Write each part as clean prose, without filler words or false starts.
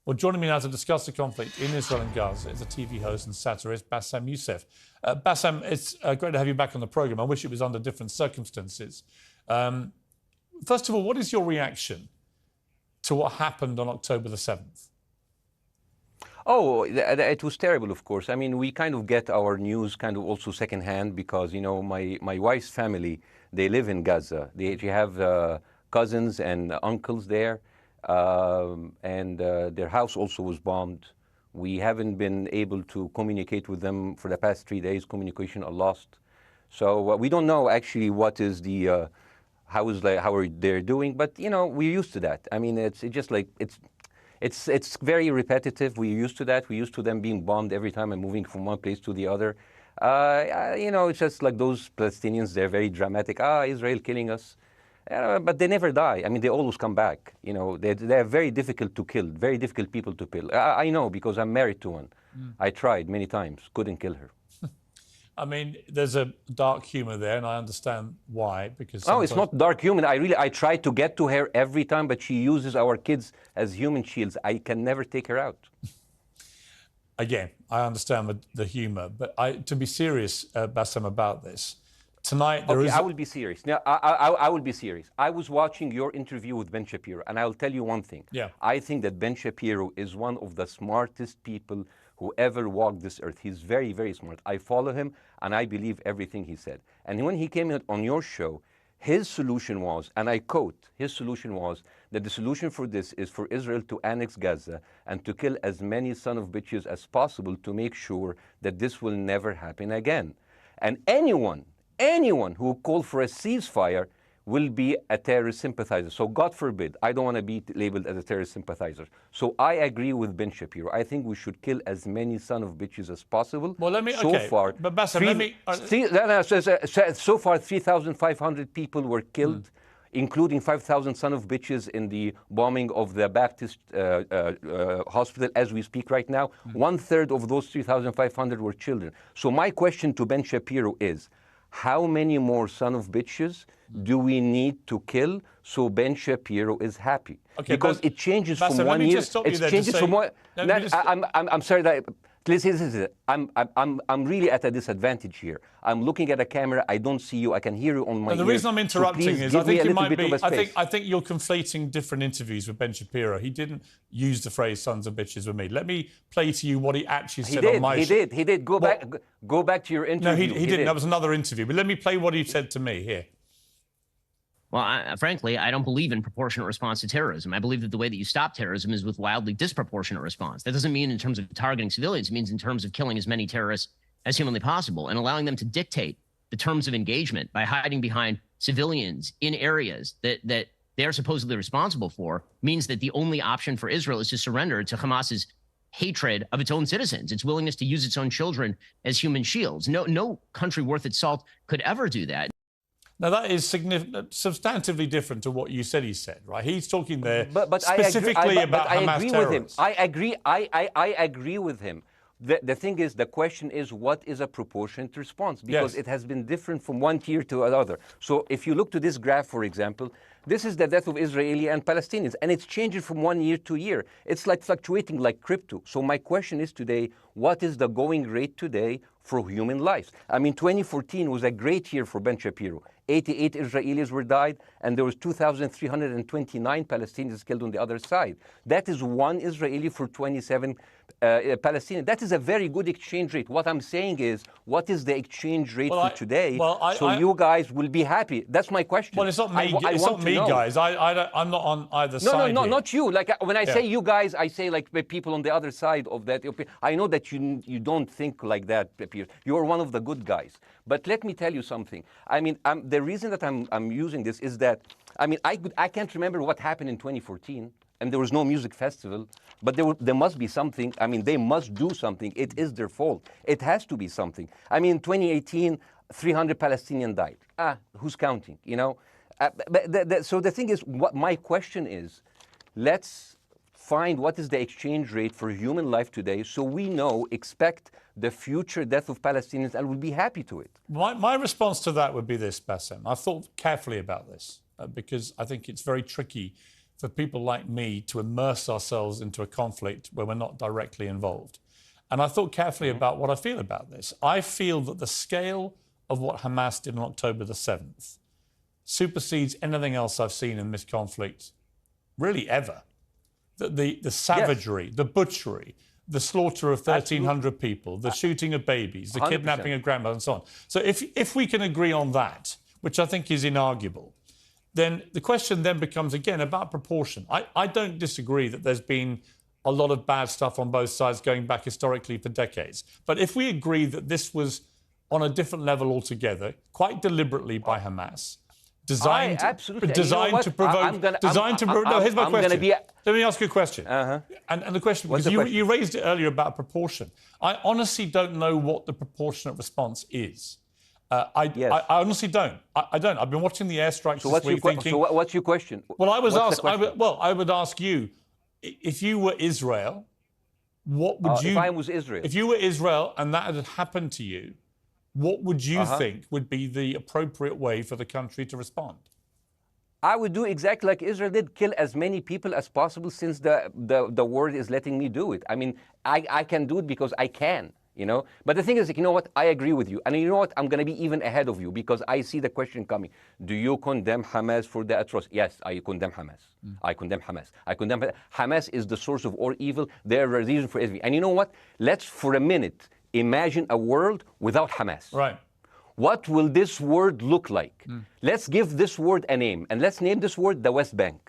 Well, joining me now to discuss the conflict in Israel and Gaza is a TV host and satirist, Bassem Youssef. Bassem, it's great to have you back on the programme. I wish it was under different circumstances. First of all, what is your reaction to what happened on October the 7th? Oh, it was terrible, of course. I mean, we kind of get our news kind of also secondhand because, you know, my wife's family, they live in Gaza. They have cousins and uncles there. And their house also was bombed. We haven't been able to communicate with them for the past 3 days. Communication are lost. So we don't know actually what is the how are they doing. But you know, we're used to that. I mean, it's just like it's very repetitive. We're used to that. We're used to them being bombed every time and moving from one place to the other. You know, it's just like those Palestinians. They're very dramatic. Israel killing us. But they never die. I mean, they always come back. You know, they're very difficult to kill, very difficult people to kill. I know because I'm married to one. I tried many times, couldn't kill her. I mean, there's a dark humour there, and I understand why. Because oh, it's not dark humour. I try to get to her every time, but she uses our kids as human shields. I can never take her out. Again, I understand the humour, but to be serious, Bassem, about this. Tonight, I will be serious. Now, I will be serious. I was watching your interview with Ben Shapiro, and I'll tell you one thing. Yeah. I think that Ben Shapiro is one of the smartest people who ever walked this earth. He's very, very smart. I follow him, and I believe everything he said. And when he came on your show, his solution was, and I quote, his solution was that the solution for this is for Israel to annex Gaza and to kill as many son of bitches as possible to make sure that this will never happen again. And anyone who called for a ceasefire will be a terrorist sympathizer. So God forbid, I don't want to be labeled as a terrorist sympathizer. So I agree with Ben Shapiro. I think we should kill as many son of bitches as possible. Well, let me, so okay, far, but Bassem, let me... so far, 3,500 people were killed, including 5,000 son of bitches in the bombing of the Baptist hospital as we speak right now. 1/3 of those 3,500 were children. So my question to Ben Shapiro is, how many more son of bitches do we need to kill so Ben Shapiro is happy? Okay, because it changes Bassem, from 1 year. It changes from one. I'm sorry that. Listen, I'm really at a disadvantage here. I'm looking at a camera. I don't see you. I can hear you on my ears. The reason I'm interrupting is I think you might be. I think you're conflating different interviews with Ben Shapiro. He didn't use the phrase "sons of bitches" with me. Let me play to you what he actually said on my show. He did. Go back to your interview. No, he didn't. That was another interview. But let me play what he said to me here. Well, frankly, I don't believe in proportionate response to terrorism. I believe that the way that you stop terrorism is with wildly disproportionate response. That doesn't mean in terms of targeting civilians. It means in terms of killing as many terrorists as humanly possible and allowing them to dictate the terms of engagement by hiding behind civilians in areas that they are supposedly responsible for means that the only option for Israel is to surrender to Hamas's hatred of its own citizens, its willingness to use its own children as human shields. No country worth its salt could ever do that. Now, that is substantively different to what you said he said, right? He's talking there but specifically about Hamas terrorists. I agree with him. The thing is, the question is, what is a proportionate response? Because it has been different from one tier to another. So if you look to this graph, for example, this is the death of Israeli and Palestinians, and it's changing from 1 year to year. It's like fluctuating like crypto. So my question is today, what is the going rate today for human lives? I mean, 2014 was a great year for Ben Shapiro. 88 Israelis were died, and there was 2,329 Palestinians killed on the other side. That is one Israeli for 27 Palestinians. That is a very good exchange rate. What I'm saying is, what is the exchange rate for today? You guys will be happy. That's my question. Well, it's not me. It's not me, guys. I'm not on either side. No, not you. Like when I say you guys, I say like people on the other side of that. I know that you don't think like that, Piers. You're one of the good guys. But let me tell you something. I mean, the reason that I'm using this is that, I mean, I can't remember what happened in 2014, and there was no music festival, but there must be something. I mean, they must do something. It is their fault. It has to be something. I mean, 2018, 300 Palestinians died. Who's counting, you know? So the thing is, what my question is, let's find what is the exchange rate for human life today so we expect the future death of Palestinians and we'll be happy to it. My response to that would be this, Bassem. I've thought carefully about this because I think it's very tricky for people like me to immerse ourselves into a conflict where we're not directly involved. And I thought carefully about what I feel about this. I feel that the scale of what Hamas did on October the 7th supersedes anything else I've seen in this conflict, really ever. The savagery, the butchery, the slaughter of 1,300 people, the shooting of babies, the 100%. kidnapping of grandmothers and so on. So if we can agree on that, which I think is inarguable, then the question then becomes, again, about proportion. I don't disagree that there's been a lot of bad stuff on both sides going back historically for decades. But if we agree that this was on a different level altogether, quite deliberately by Hamas, designed to provoke. No, here's my question. Let me ask you a question. And the question, because you raised it earlier about proportion. I honestly don't know what the proportionate response is. I honestly don't. I don't. I've been watching the airstrikes this week thinking... So what's your question? Well, I would ask you, if you were Israel, what would you... If I was Israel? If you were Israel and that had happened to you, what would you think would be the appropriate way for the country to respond? I would do exactly like Israel did, kill as many people as possible, since the world is letting me do it. I mean, I can do it because I can, you know? But the thing is, you know what? I agree with you. And you know what? I'm going to be even ahead of you, because I see the question coming. Do you condemn Hamas for the atrocity? Yes, I condemn Hamas. I condemn Hamas. I condemn Hamas is the source of all evil. They're a reason for everything. And you know what? Let's, for a minute, imagine a world without Hamas. Right. What will this world look like? Let's give this word a name, and let's name this word the West Bank.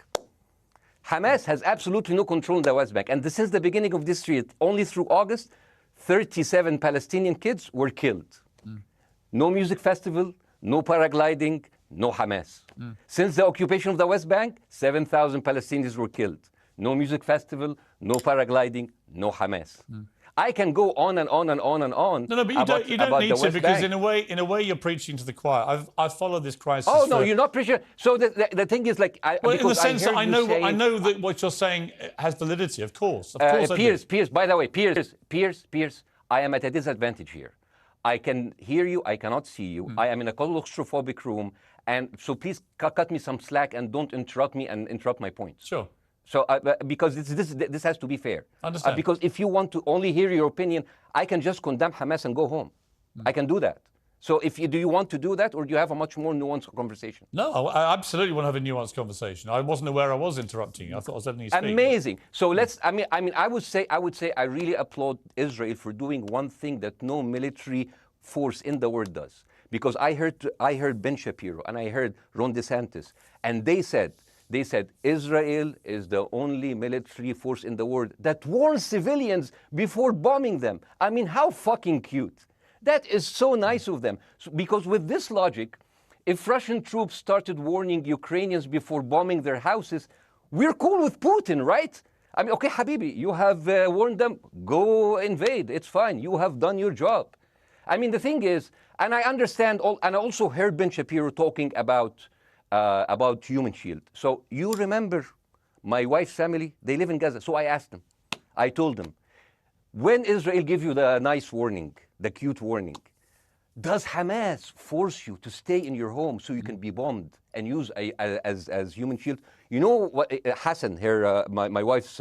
Hamas has absolutely no control in the West Bank, and since the beginning of this year, only through August, 37 Palestinian kids were killed. No music festival, no paragliding, no Hamas. Since the occupation of the West Bank, 7,000 Palestinians were killed. No music festival, no paragliding, no Hamas. I can go on and on and on and on. No, but you don't need to, because in a way you're preaching to the choir. I've followed this crisis. Oh no, you're not preaching. So the thing is, like, well, in the sense that I know that what you're saying has validity. Of course, Piers. By the way, Piers. I am at a disadvantage here. I can hear you. I cannot see you. I am in a claustrophobic room, and so please cut me some slack and don't interrupt me and interrupt my points. Sure. So, because this has to be fair. Understand. Because if you want to only hear your opinion, I can just condemn Hamas and go home. I can do that. So, do you want to do that, or do you have a much more nuanced conversation? No, I absolutely want to have a nuanced conversation. I wasn't aware I was interrupting you. I thought I was letting you speak. Amazing. So let's. I mean, I would say I really applaud Israel for doing one thing that no military force in the world does. Because I heard Ben Shapiro and I heard Ron DeSantis, and they said Israel is the only military force in the world that warns civilians before bombing them. I mean, how fucking cute. That is so nice of them. Because with this logic, if Russian troops started warning Ukrainians before bombing their houses, we're cool with Putin, right? I mean, okay, Habibi, you have warned them, go invade. It's fine. You have done your job. I mean, the thing is, and I understand, and I also heard Ben Shapiro talking about Human Shield. So you remember my wife's family, they live in Gaza. So I asked them, I told them, when Israel give you the nice warning, the cute warning, does Hamas force you to stay in your home so you can be bombed and use as human shield? You know what, Hassan, here, my wife's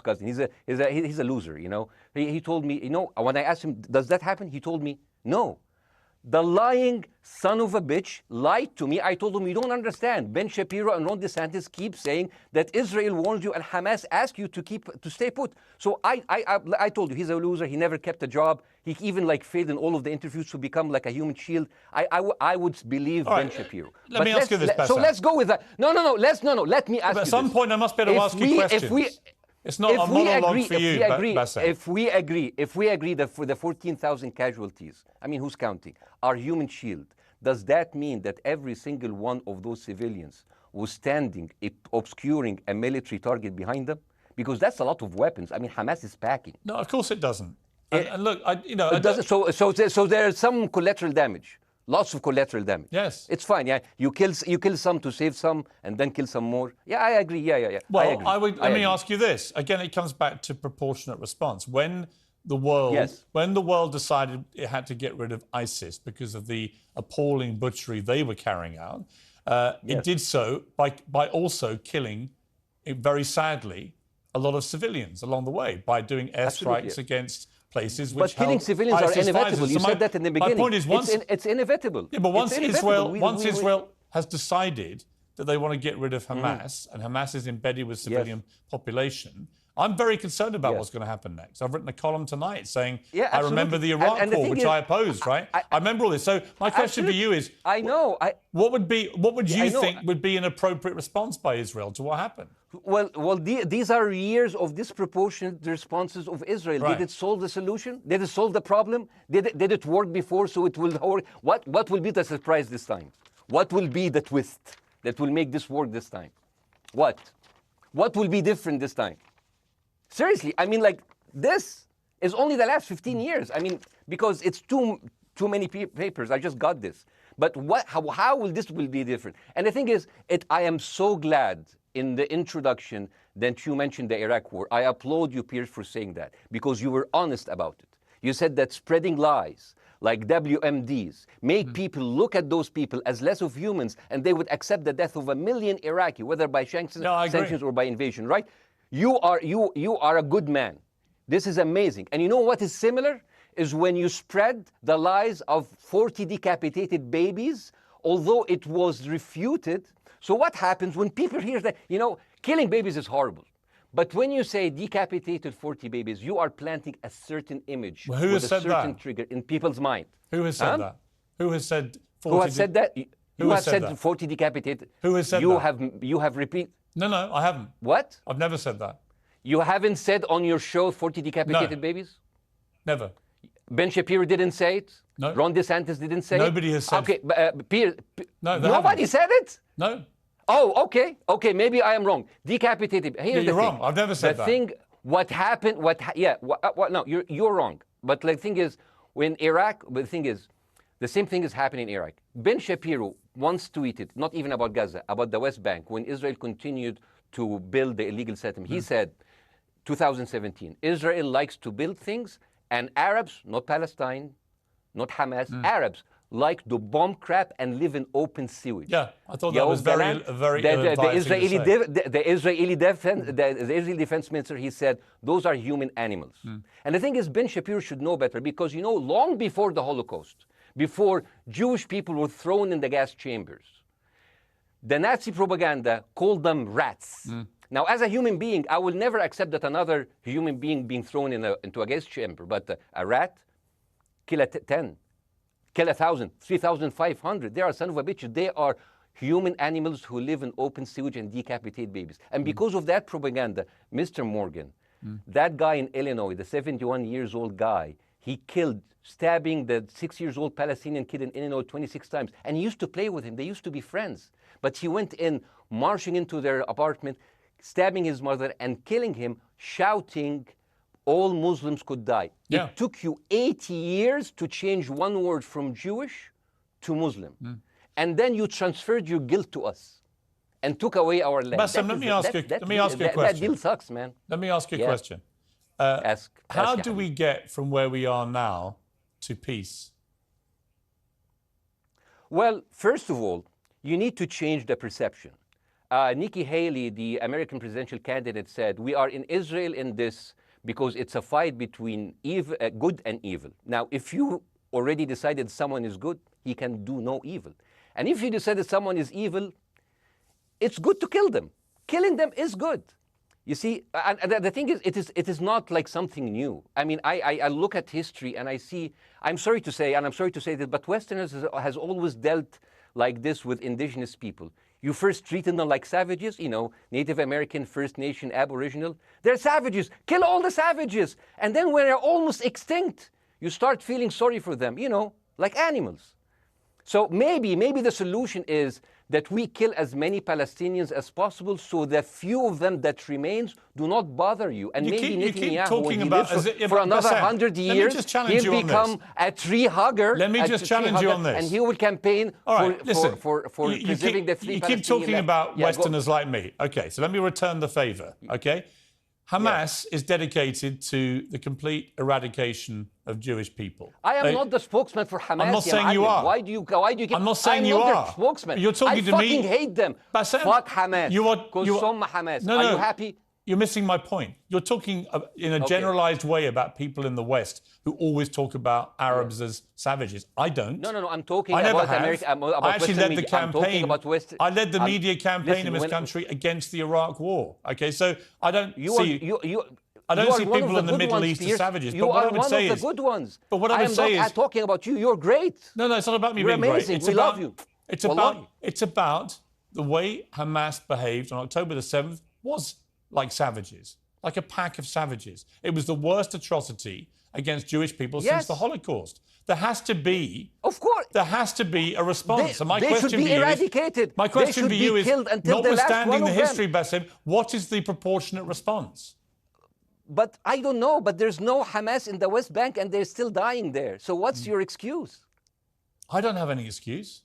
cousin, he's a loser, you know. He told me, you know, when I asked him, does that happen? He told me, no. The lying son of a bitch lied to me. I told him, you don't understand. Ben Shapiro and Ron DeSantis keep saying that Israel warned you and Hamas asked you to stay put. So I told you, he's a loser. He never kept a job. He even failed in all of the interviews to become like a human shield. I would believe Ben Shapiro. Let me ask you this, So let's go with that. No. Let me ask you this. At some point, I must be able to ask you questions. It's not a monologue for you, Bassem. If we agree that for the 14,000 casualties, I mean, who's counting, our human shield, does that mean that every single one of those civilians was standing, obscuring a military target behind them? Because that's a lot of weapons. I mean, Hamas is packing. No, of course it doesn't. And look, it doesn't. So there's some collateral damage. Lots of collateral damage. Yes. It's fine, yeah. You kill some to save some and then kill some more. Yeah, I agree. Yeah. Well, let me ask you this. Again, it comes back to proportionate response. When the world decided it had to get rid of ISIS because of the appalling butchery they were carrying out, it did so by also killing very sadly, a lot of civilians along the way by doing airstrikes against places which But killing civilians are inevitable. You said that in the beginning. My point is, it's inevitable. Yeah, but once Israel has decided that they want to get rid of Hamas, and Hamas is embedded with civilian population, I'm very concerned about what's going to happen next. I've written a column tonight saying, I remember the Iraq War, which I opposed, right? I remember all this. So my question for you is, what would you think would be an appropriate response by Israel to what happened? Well, these are years of disproportionate responses of Israel. Right. Did it solve the solution? Did it solve the problem? Did it work before, so it will work? What will be the surprise this time? What will be the twist that will make this work this time? What will be different this time? Seriously, I mean, like, this is only the last 15 years. I mean, because it's too many papers. I just got this. But how will this be different? And the thing is, I am so glad in the introduction that you mentioned the Iraq War. I applaud you, Piers, for saying that, because you were honest about it. You said that spreading lies like WMDs make people look at those people as less of humans, and they would accept the death of 1 million Iraqi, whether by sanctions or by invasion, right? You are a good man. This is amazing. And you know what is similar? Is when you spread the lies of 40 decapitated babies, although it was refuted. So what happens when people hear that, killing babies is horrible. But when you say decapitated 40 babies, you are planting a certain image with a certain trigger in people's mind. Who has said that? Who has said 40? Who has said that? You have said 40 decapitated. Who has said that? You have repeated. No, I haven't. What? I've never said that. You haven't said on your show 40 decapitated babies? Never. Ben Shapiro didn't say it? No. Ron DeSantis didn't say it? Nobody has said it. Okay, nobody said it? No. Oh, okay, maybe I am wrong. Decapitated. Here's you're wrong. I've never said that. What happened, no, you're wrong. But the thing is, when Iraq, the thing is, the same thing is happening in Iraq. Ben Shapiro once tweeted, not even about Gaza, about the West Bank, when Israel continued to build the illegal settlement. He said, 2017, Israel likes to build things, and Arabs, not Palestine, not Hamas, Arabs like to bomb crap and live in open sewage. Yeah, I thought that was very the Israeli defense minister, he said, those are human animals. And the thing is, Ben Shapiro should know better, because, long before the Holocaust, before Jewish people were thrown in the gas chambers, the Nazi propaganda called them rats. Now, as a human being, I will never accept that another human being being thrown into a gas chamber, but a rat, kill 10, kill 1,000, 3,500. They are son of a bitch. They are human animals who live in open sewage and decapitate babies. And because of that propaganda, Mr. Morgan, that guy in Illinois, the 71-years-old guy, he killed, stabbing the 6-year-old Palestinian kid in Illinois 26 times. And he used to play with him. They used to be friends. But he went in, marching into their apartment, stabbing his mother and killing him, shouting, all Muslims could die. Yeah. It took you 80 years to change one word from Jewish to Muslim. And then you transferred your guilt to us and took away our land. Bassem, let me ask you a question. That deal sucks, man. Let me ask you a question. How do we get from where we are now to peace? Well, first of all, you need to change the perception. Nikki Haley, the American presidential candidate, said, we are in Israel in this because it's a fight between good and evil. Now, if you already decided someone is good, he can do no evil. And if you decided someone is evil, it's good to kill them. Killing them is good. You see, and the thing is, it is not like something new. I mean, I look at history and I see, I'm sorry to say this, but Westerners has always dealt like this with indigenous people. You first treated them like savages, Native American, First Nation, Aboriginal. They're savages. Kill all the savages. And then when they're almost extinct, you start feeling sorry for them, like animals. So maybe the solution is that we kill as many Palestinians as possible, so the few of them that remains do not bother you. And maybe Netanyahu, when he lives for another 100 years, he'll become a tree hugger. Let me just challenge you on this. And he will campaign for preserving the free Palestinian You keep talking about Westerners like me. Okay, so let me return the favor, okay? Hamas is dedicated to the complete eradication of Jewish people. I am not the spokesman for Hamas. I'm not saying you are. Why do you keep... I'm not saying you are. I'm not their spokesman. You're talking to me. I fucking hate them. Fuck Hamas. Hamas. No, are you happy? You're missing my point. You're talking in a generalized way about people in the West who always talk about Arabs as savages. I don't. No. I'm talking about America. I actually led the campaign. I led the media campaign listen, in this country against the Iraq War. Okay, so I don't see. I don't see people in the Middle East as savages. You are one of the good ones. But what I would say is, I'm talking about you. You're great. No, it's not about me being amazing. great. We love you. It's about the way Hamas behaved on October the 7th was like savages. Like a pack of savages. It was the worst atrocity against Jewish people since the Holocaust. There has to be, of course, there has to be a response. They should be eradicated. My question for you is, notwithstanding the history, Bassem, what is the proportionate response? But I don't know. But there's no Hamas in the West Bank, and they're still dying there. So what's your excuse? I don't have any excuse.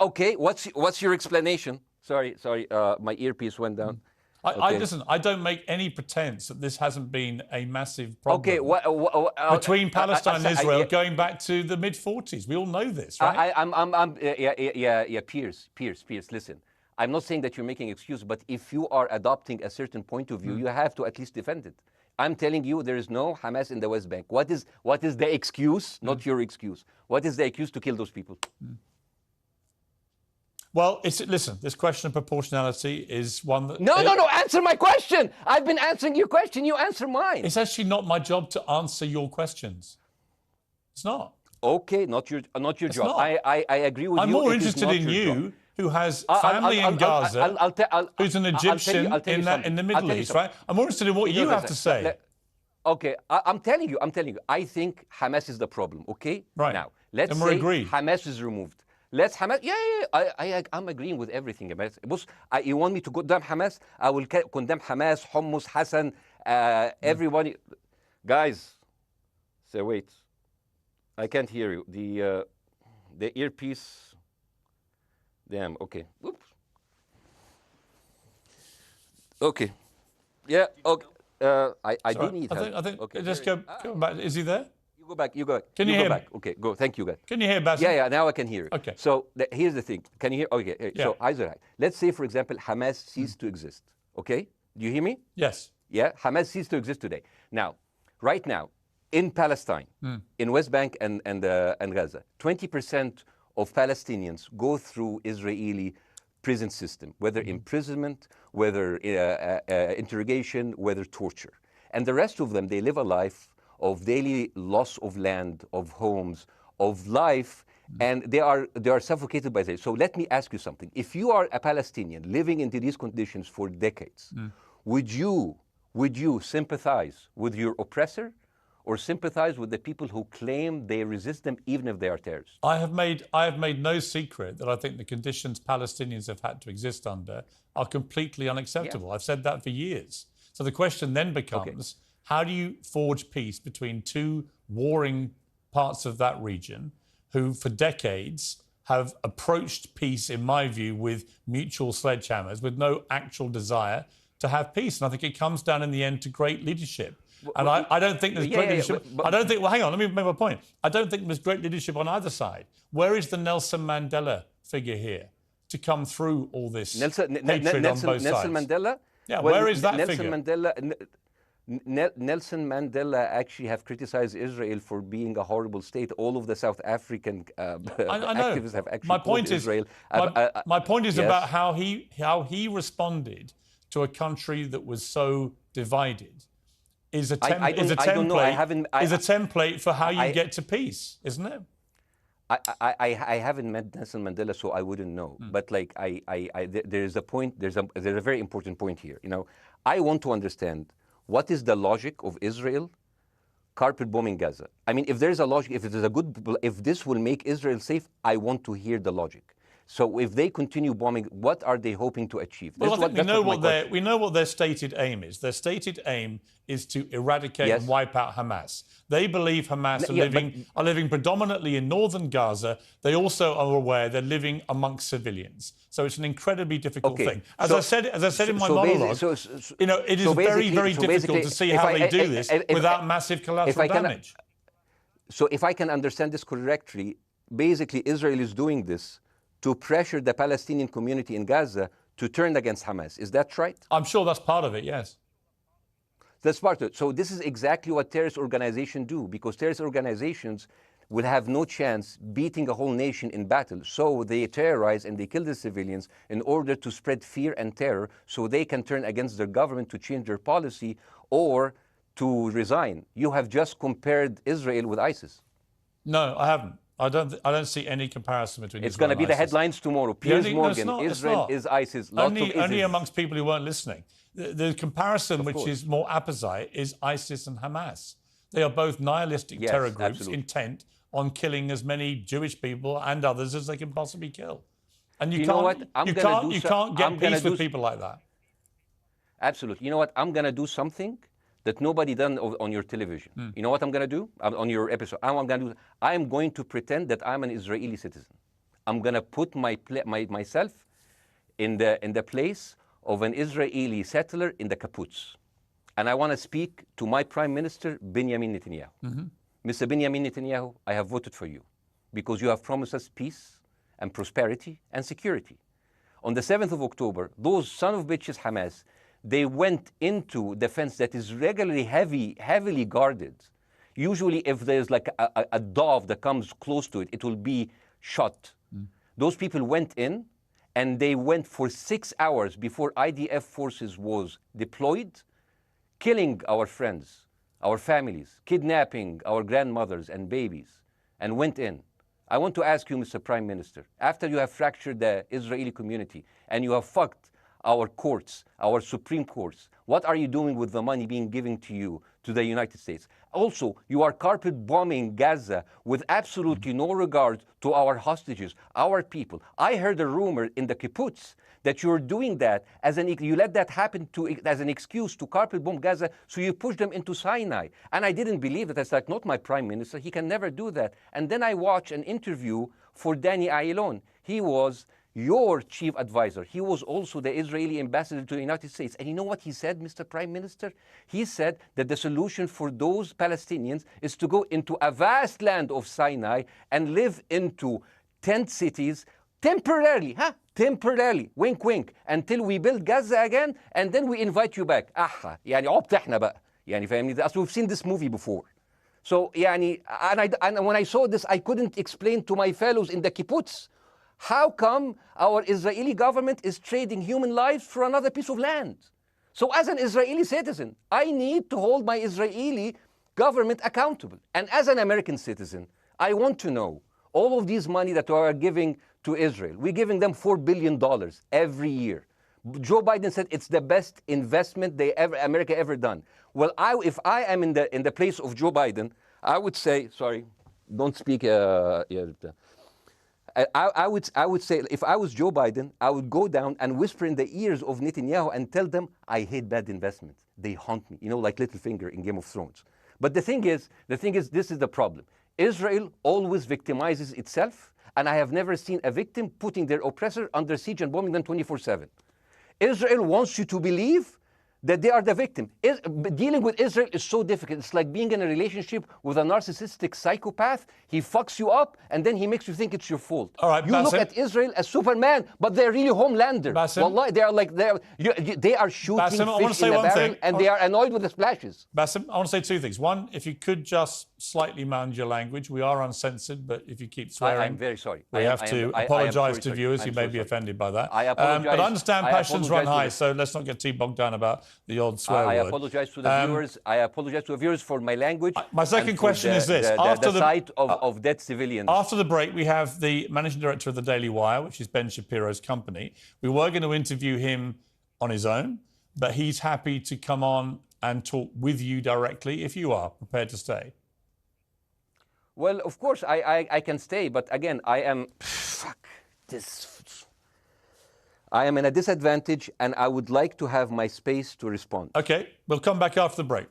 Okay, what's your explanation? Sorry, my earpiece went down. Listen, I don't make any pretense that this hasn't been a massive problem between Palestine and Israel going back to the mid-40s. We all know this, right? Piers, listen. I'm not saying that you're making excuses, but if you are adopting a certain point of view, you have to at least defend it. I'm telling you, there is no Hamas in the West Bank. What is the excuse? Not your excuse. What is the excuse to kill those people? Well, listen, this question of proportionality is one that... No, answer my question! I've been answering your question, you answer mine. It's actually not my job to answer your questions. It's not. Okay, not your job. Not. I agree with you. I'm more interested in you, who has family in Gaza, who's an Egyptian in the Middle East, right? I'm more interested in what you have to say. Okay, I'm telling you. I think Hamas is the problem, okay? Right. Now, let's say Hamas is removed. Let's Hamas. I'm agreeing with everything. You want me to condemn Hamas? I will condemn Hamas, Hummus, Hassan, everybody. Guys, so wait. I can't hear you. The earpiece. Damn. Okay. Oops. Okay. Yeah. Okay. I do need help. I think. Okay. Just go back. Is he there? You go back. Can you hear me? Okay, go. Thank you, guys. Can you hear, Bassem? Yeah, now I can hear you. Okay. So here's the thing. Can you hear? Okay. So let's say, for example, Hamas ceased to exist. Okay? Do you hear me? Yes. Yeah. Hamas ceased to exist today. Now, right now, in Palestine, in West Bank and Gaza, 20% of Palestinians go through Israeli prison system, whether imprisonment, whether interrogation, whether torture, and the rest of them, they live a life of daily loss of land, of homes, of life, and they are suffocated by this. So let me ask you something. If you are a Palestinian living into these conditions for decades, would you sympathize with your oppressor or sympathize with the people who claim they resist them even if they are terrorists? I have made no secret that I think the conditions Palestinians have had to exist under are completely unacceptable. Yeah. I've said that for years. So the question then becomes, how do you forge peace between two warring parts of that region who for decades have approached peace, in my view, with mutual sledgehammers, with no actual desire to have peace? And I think it comes down in the end to great leadership. And I don't think there's great leadership. I don't think, well, hang on, let me make my point. I don't think there's great leadership on either side. Where is the Nelson Mandela figure here to come through all this hatred on both sides? Nelson Mandela? Yeah, where is that figure? Nelson Mandela actually have criticized Israel for being a horrible state. All of the South African activists have actually called Israel. My point is about how he responded to a country that was so divided. Is a template for how you get to peace, isn't it? I haven't met Nelson Mandela, so I wouldn't know. But there's a point. There's a very important point here. You know, I want to understand what is the logic of Israel carpet bombing Gaza. I mean, if there's a logic, if this will make Israel safe, I want to hear the logic. So if they continue bombing, what are they hoping to achieve? Well, I think we know what their stated aim is. Their stated aim is to eradicate and wipe out Hamas. They believe Hamas are living predominantly in northern Gaza. They also are aware they're living amongst civilians. So it's an incredibly difficult thing. As I said in my monologue, it is very, very difficult to see how they do this without massive collateral damage. So if I can understand this correctly, basically Israel is doing this to pressure the Palestinian community in Gaza to turn against Hamas. Is that right? I'm sure that's part of it, yes. That's part of it. So this is exactly what terrorist organizations do, because terrorist organizations will have no chance beating a whole nation in battle. So they terrorize and they kill the civilians in order to spread fear and terror so they can turn against their government to change their policy or to resign. You have just compared Israel with ISIS. No, I haven't. I don't see any comparison between It's going to be the headlines tomorrow. Piers Morgan, Israel is ISIS. Only amongst people who weren't listening. The comparison, which is more apposite, is ISIS and Hamas. They are both nihilistic terror groups intent on killing as many Jewish people and others as they can possibly kill. And you can't get peace with people like that. Absolutely. You know what? I'm going to do something that nobody done on your television. You know what I'm going to do on your episode? I'm going to pretend that I'm an Israeli citizen. I'm going to put myself in the place of an Israeli settler in the kibbutz. And I want to speak to my Prime Minister, Benjamin Netanyahu. Mr. Benjamin Netanyahu, I have voted for you because you have promised us peace and prosperity and security. On the 7th of October, those son of bitches Hamas, they went into the fence that is regularly heavily guarded. Usually if there's like a dove that comes close to it, it will be shot. Those people went in and they went for 6 hours before IDF forces was deployed, killing our friends, our families, kidnapping our grandmothers and babies, and went in. I want to ask you, Mr. Prime Minister, after you have fractured the Israeli community and you have fucked our courts, our Supreme Courts, what are you doing with the money being given to you, to the United States? Also, you are carpet bombing Gaza with absolutely no regard to our hostages, our people. I heard a rumor in the kibbutz that you're doing that you let that happen as an excuse to carpet bomb Gaza, so you push them into Sinai. And I didn't believe that. It's like, not my prime minister, he can never do that. And then I watched an interview for Danny Ayalon. He was your chief advisor. He was also the Israeli ambassador to the United States. And you know what he said, Mr. Prime Minister? He said that the solution for those Palestinians is to go into a vast land of Sinai and live into tent cities temporarily, temporarily, wink wink, until we build Gaza again, and then we invite you back. يعني عبط احنا بقى. يعني فاهمني؟ We've seen this movie before. So يعني, and when I saw this, I couldn't explain to my fellows in the kibbutz, how come our Israeli government is trading human lives for another piece of land? So as an Israeli citizen, I need to hold my Israeli government accountable. And as an American citizen, I want to know all of these money that we are giving to Israel. We're giving them $4 billion every year. Joe Biden said it's the best investment America ever done. Well, if I am in the place of Joe Biden, I would say, sorry, don't speak. I would say, if I was Joe Biden, I would go down and whisper in the ears of Netanyahu and tell them, I hate bad investments. They haunt me, like Littlefinger in Game of Thrones. But the thing is, this is the problem. Israel always victimizes itself, and I have never seen a victim putting their oppressor under siege and bombing them 24/7. Israel wants you to believe that they are the victim. Dealing with Israel is so difficult. It's like being in a relationship with a narcissistic psychopath. He fucks you up, and then he makes you think it's your fault. All right, you Bassem. look at Israel as Superman, but they're really Homelander. Wallahi, they are shooting Bassem, fish in a barrel, and they are annoyed with the splashes. Bassem, I want to say two things. One, if you could just slightly mind your language. We are uncensored, but if you keep swearing, I'm very sorry. We have to apologise to viewers who may be offended by that. I apologise. But I understand passions run high, so let's not get too bogged down about the odd swear word. I apologise to the viewers. I apologise to the viewers for my language. My second question is this: after the sight of dead civilians. After the break, we have the managing director of the Daily Wire, which is Ben Shapiro's company. We were going to interview him on his own, but he's happy to come on and talk with you directly if you are prepared to stay. Well, of course, I can stay, but again, I am I am in a disadvantage, and I would like to have my space to respond. Okay, we'll come back after the break.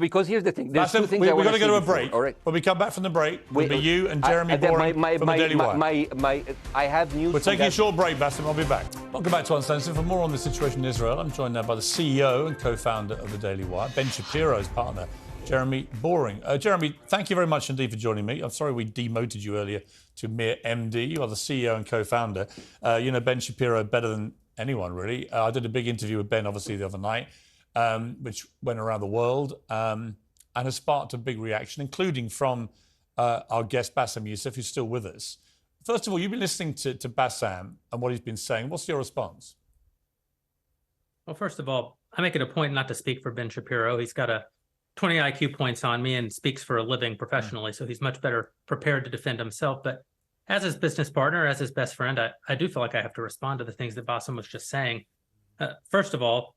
Because here's the thing. There's two things we've got to go to a break. All right. When we come back from the break, it'll be you and Jeremy Boring from the Daily Wire. I have news. We're taking a short break, Bassem. I'll be back. Welcome back to Uncensored. For more on the situation in Israel, I'm joined now by the CEO and co-founder of the Daily Wire, Ben Shapiro's partner, Jeremy Boring. Jeremy, thank you very much indeed for joining me. I'm sorry we demoted you earlier to mere MD. You are the CEO and co-founder. You know Ben Shapiro better than anyone, really. I did a big interview with Ben, obviously, the other night, which went around the world and has sparked a big reaction, including from our guest, Bassem Youssef, who's still with us. First of all, you've been listening to Bassem and what he's been saying. What's your response? Well, first of all, I make it a point not to speak for Ben Shapiro. He's got a 20 IQ points on me and speaks for a living professionally, so he's much better prepared to defend himself. But as his business partner, as his best friend, I do feel like I have to respond to the things that Bassem was just saying. First of all,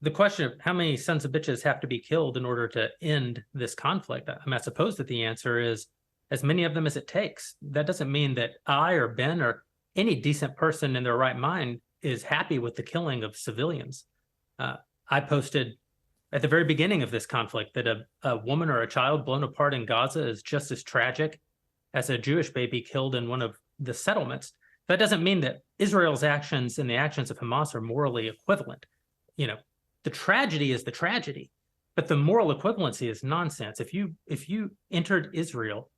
the question of how many sons of bitches have to be killed in order to end this conflict, I suppose that the answer is as many of them as it takes. That doesn't mean that I or Ben or any decent person in their right mind is happy with the killing of civilians. I posted at the very beginning of this conflict that a woman or a child blown apart in Gaza is just as tragic as a Jewish baby killed in one of the settlements. That doesn't mean that Israel's actions and the actions of Hamas are morally equivalent. You know, the tragedy is the tragedy, but the moral equivalency is nonsense. If you entered Israel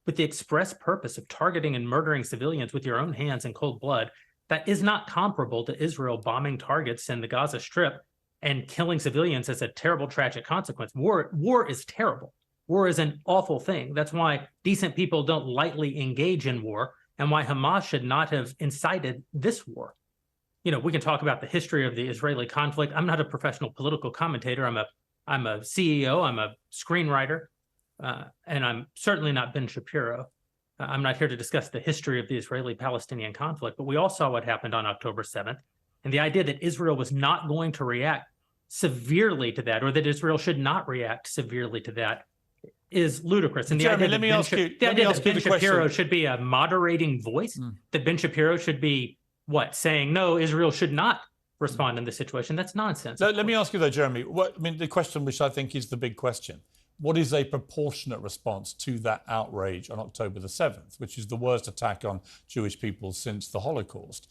with the express purpose of targeting and murdering civilians with your own hands in cold blood, that is not comparable to Israel bombing targets in the Gaza Strip and killing civilians as a terrible, tragic consequence. War is terrible. War is an awful thing. That's why decent people don't lightly engage in war, and why Hamas should not have incited this war. You know, we can talk about the history of the Israeli conflict. I'm not a professional political commentator. I'm a CEO. I'm a screenwriter, and I'm certainly not Ben Shapiro. I'm not here to discuss the history of the Israeli-Palestinian conflict, but we all saw what happened on October 7th. And the idea that Israel was not going to react severely to that, or that Israel should not react severely to that, is ludicrous. And Jeremy, let me ask you that Ben Shapiro should be a moderating voice, that Ben Shapiro should be, saying, no, Israel should not respond in this situation. That's nonsense. Let me ask you, though, Jeremy, the question which I think is the big question. What is a proportionate response to that outrage on October the 7th, which is the worst attack on Jewish people since the Holocaust?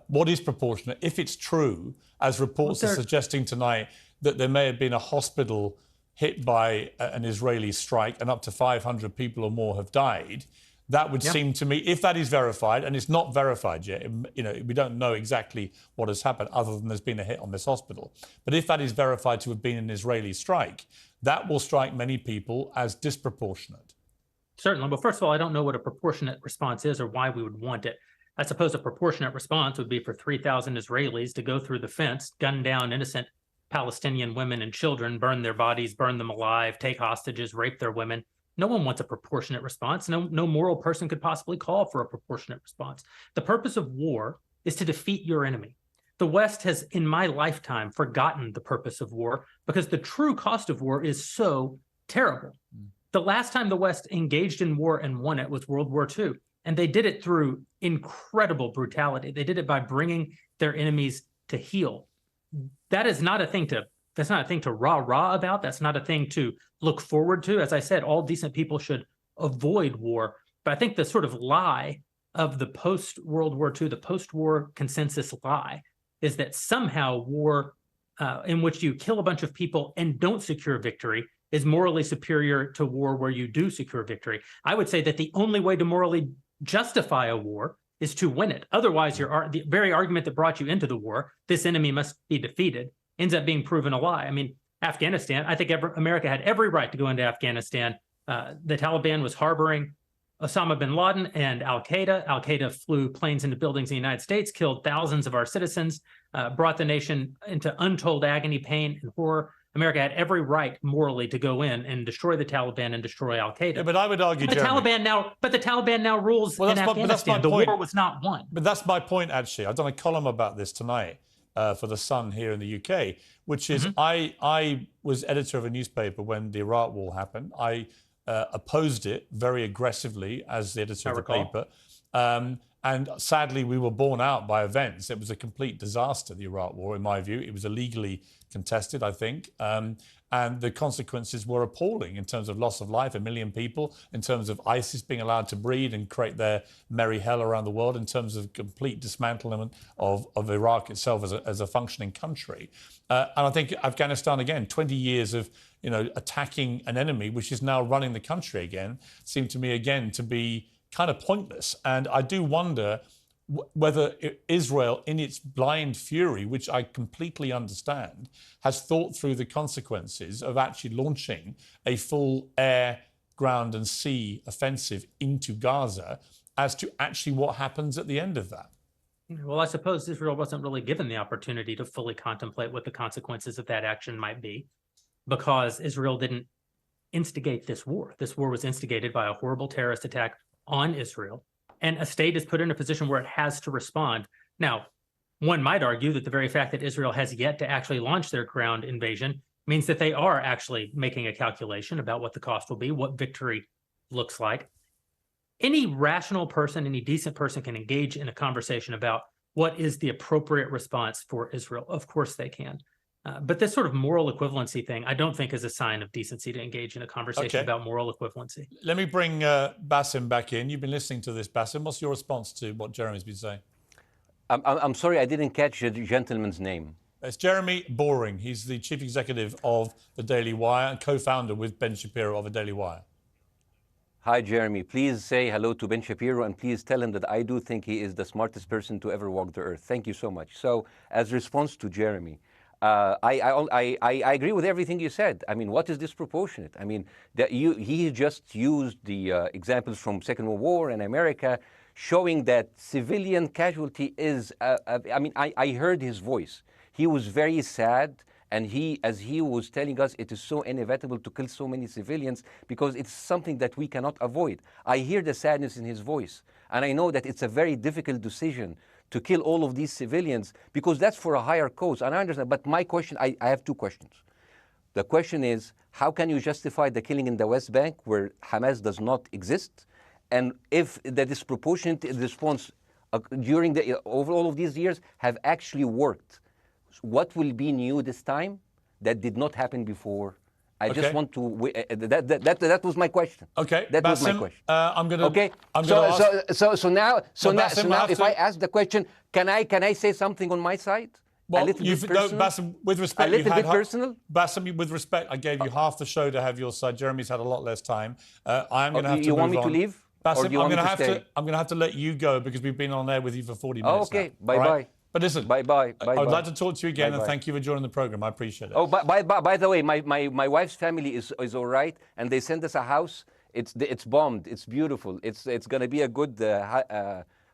What is proportionate? If it's true, as reports are suggesting tonight, that there may have been a hospital hit by an Israeli strike and up to 500 people or more have died, that would seem to me, if that is verified, and it's not verified yet, you know, we don't know exactly what has happened other than there's been a hit on this hospital. But if that is verified to have been an Israeli strike, that will strike many people as disproportionate. Certainly. Well, first of all, I don't know what a proportionate response is or why we would want it. I suppose a proportionate response would be for 3,000 Israelis to go through the fence, gun down innocent Palestinian women and children, burn their bodies, burn them alive, take hostages, rape their women. No one wants a proportionate response. No moral person could possibly call for a proportionate response. The purpose of war is to defeat your enemy. The West has, in my lifetime, forgotten the purpose of war because the true cost of war is so terrible. The last time the West engaged in war and won it was World War II, and they did it through incredible brutality. They did it by bringing their enemies to heel. That is not a thing to That's not a thing to rah-rah about. That's not a thing to look forward to. As I said, all decent people should avoid war. But I think the sort of lie of the post-World War II, the post-war consensus lie, is that somehow war in which you kill a bunch of people and don't secure victory is morally superior to war where you do secure victory. I would say that the only way to morally justify a war is to win it. Otherwise, the very argument that brought you into the war, this enemy must be defeated, ends up being proven a lie. I mean, Afghanistan, I think America had every right to go into Afghanistan. The Taliban was harboring Osama bin Laden and al-Qaeda. Al-Qaeda flew planes into buildings in the United States, killed thousands of our citizens, brought the nation into untold agony, pain, and horror. America had every right morally to go in and destroy the Taliban and destroy al-Qaeda. Yeah, but I would argue, the Taliban now rules in Afghanistan. The war was not won. But that's my point, actually. I've done a column about this tonight for The Sun here in the UK, which is I was editor of a newspaper when the Iraq war happened. I opposed it very aggressively as the editor of the paper. And sadly, we were borne out by events. It was a complete disaster, the Iraq War, in my view. It was illegally contested, I think. And the consequences were appalling in terms of loss of life, 1 million people, in terms of ISIS being allowed to breed and create their merry hell around the world, in terms of complete dismantlement of Iraq itself as a functioning country. And I think Afghanistan, again, 20 years of attacking an enemy, which is now running the country again, seemed to me, again, to be kind of pointless. And I do wonder whether Israel, in its blind fury, which I completely understand, has thought through the consequences of actually launching a full air, ground and sea offensive into Gaza as to actually what happens at the end of that. Well, I suppose Israel wasn't really given the opportunity to fully contemplate what the consequences of that action might be, because Israel didn't instigate this war. This war was instigated by a horrible terrorist attack on Israel, and a state is put in a position where it has to respond. Now, one might argue that the very fact that Israel has yet to actually launch their ground invasion means that they are actually making a calculation about what the cost will be, what victory looks like. Any rational person, any decent person can engage in a conversation about what is the appropriate response for Israel. Of course they can. But this sort of moral equivalency thing, I don't think is a sign of decency to engage in a conversation about moral equivalency. Let me bring Bassem back in. You've been listening to this, Bassem. What's your response to what Jeremy's been saying? I'm sorry, I didn't catch the gentleman's name. It's Jeremy Boring. He's the chief executive of the Daily Wire and co-founder with Ben Shapiro of the Daily Wire. Hi, Jeremy. Please say hello to Ben Shapiro, and please tell him that I do think he is the smartest person to ever walk the earth. Thank you so much. So, as a response to Jeremy, I agree with everything you said. I mean, what is disproportionate? I mean, he just used the examples from Second World War and America, showing that civilian casualty is, I mean, I heard his voice. He was very sad, and as he was telling us, it is so inevitable to kill so many civilians because it's something that we cannot avoid. I hear the sadness in his voice, and I know that it's a very difficult decision to kill all of these civilians, because that's for a higher cause. And I understand, but my question, I have two questions. The question is, how can you justify the killing in the West Bank where Hamas does not exist? And if the disproportionate response during over all of these years have actually worked, what will be new this time that did not happen before? I just want to. That was my question. Okay, that was my question. I'm gonna. Okay. So now, if I ask the question, can I say something on my side? Well, a little bit personal. Bassem, with respect, a little bit personal. Bassem, with respect, I gave you half the show to have your side. Jeremy's had a lot less time. I'm going to have to. You want me to leave? Bassem, I'm going to have to let you go because we've been on air with you for 40 minutes. Okay. Bye bye. But listen, bye. I would like to talk to you again, and thank you for joining the program. I appreciate it. Oh, by the way, my wife's family is all right, and they sent us a house. It's bombed. It's beautiful. It's going to be a good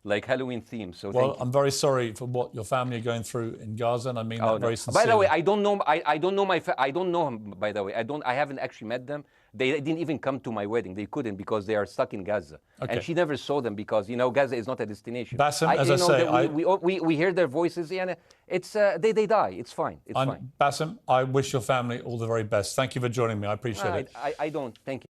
like Halloween theme. So I'm very sorry for what your family are going through in Gaza, and I mean that very sincerely. By the way, I don't know. I don't know him. By the way, I haven't actually met them. They didn't even come to my wedding. They couldn't because they are stuck in Gaza. Okay. And she never saw them because, Gaza is not a destination. Bassem, as I say, we hear their voices, and it's they die. It's fine. It's fine. Bassem, I wish your family all the very best. Thank you for joining me. I appreciate it. I don't. Thank you.